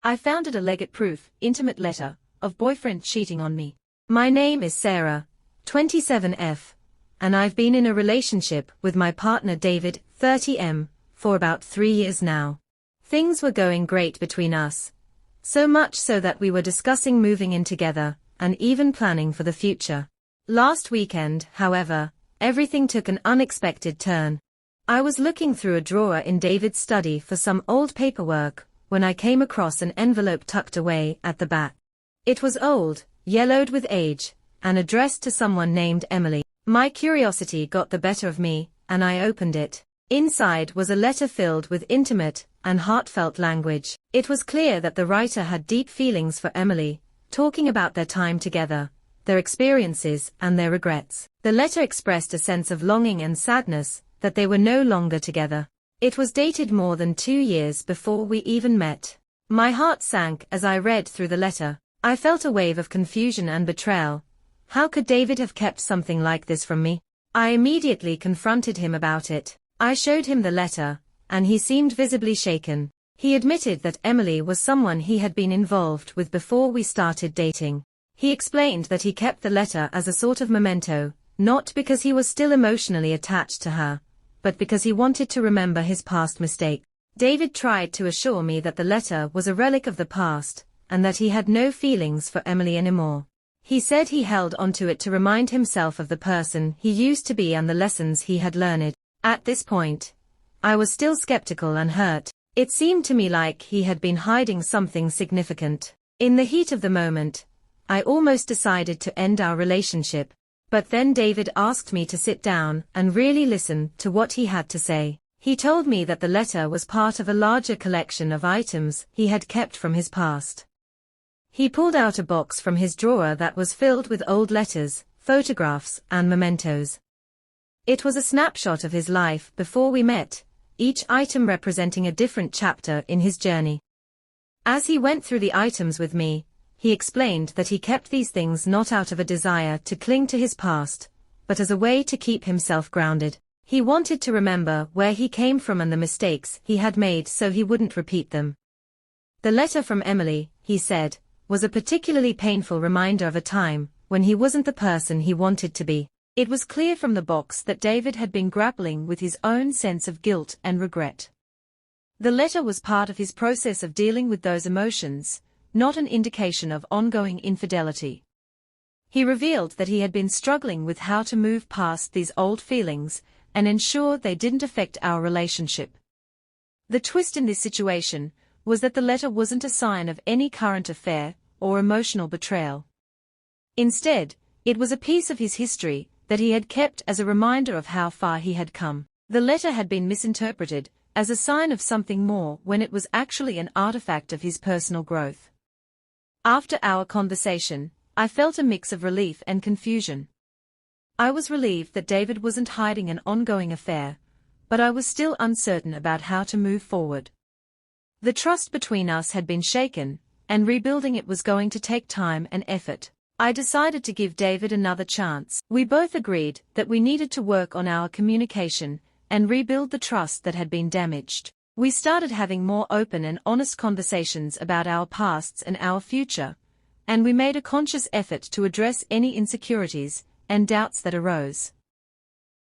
I found it a legit proof, intimate letter, of boyfriend cheating on me. My name is Sarah, 27F, and I've been in a relationship with my partner David, 30M, for about 3 years now. Things were going great between us. So much so that we were discussing moving in together, and even planning for the future. Last weekend, however, everything took an unexpected turn. I was looking through a drawer in David's study for some old paperwork, when I came across an envelope tucked away at the back. It was old, yellowed with age, and addressed to someone named Emily. My curiosity got the better of me, and I opened it. Inside was a letter filled with intimate and heartfelt language. It was clear that the writer had deep feelings for Emily, talking about their time together, their experiences and their regrets. The letter expressed a sense of longing and sadness that they were no longer together. It was dated more than 2 years before we even met. My heart sank as I read through the letter. I felt a wave of confusion and betrayal. How could David have kept something like this from me? I immediately confronted him about it. I showed him the letter, and he seemed visibly shaken. He admitted that Emily was someone he had been involved with before we started dating. He explained that he kept the letter as a sort of memento, not because he was still emotionally attached to her, but because he wanted to remember his past mistake. David tried to assure me that the letter was a relic of the past, and that he had no feelings for Emily anymore. He said he held onto it to remind himself of the person he used to be and the lessons he had learned. At this point, I was still skeptical and hurt. It seemed to me like he had been hiding something significant. In the heat of the moment, I almost decided to end our relationship. But then David asked me to sit down and really listen to what he had to say. He told me that the letter was part of a larger collection of items he had kept from his past. He pulled out a box from his drawer that was filled with old letters, photographs, and mementos. It was a snapshot of his life before we met, each item representing a different chapter in his journey. As he went through the items with me, he explained that he kept these things not out of a desire to cling to his past, but as a way to keep himself grounded. He wanted to remember where he came from and the mistakes he had made so he wouldn't repeat them. The letter from Emily, he said, was a particularly painful reminder of a time when he wasn't the person he wanted to be. It was clear from the box that David had been grappling with his own sense of guilt and regret. The letter was part of his process of dealing with those emotions, not an indication of ongoing infidelity. He revealed that he had been struggling with how to move past these old feelings and ensure they didn't affect our relationship. The twist in this situation was that the letter wasn't a sign of any current affair or emotional betrayal. Instead, it was a piece of his history that he had kept as a reminder of how far he had come. The letter had been misinterpreted as a sign of something more when it was actually an artifact of his personal growth. After our conversation, I felt a mix of relief and confusion. I was relieved that David wasn't hiding an ongoing affair, but I was still uncertain about how to move forward. The trust between us had been shaken, and rebuilding it was going to take time and effort. I decided to give David another chance. We both agreed that we needed to work on our communication and rebuild the trust that had been damaged. We started having more open and honest conversations about our pasts and our future, and we made a conscious effort to address any insecurities and doubts that arose.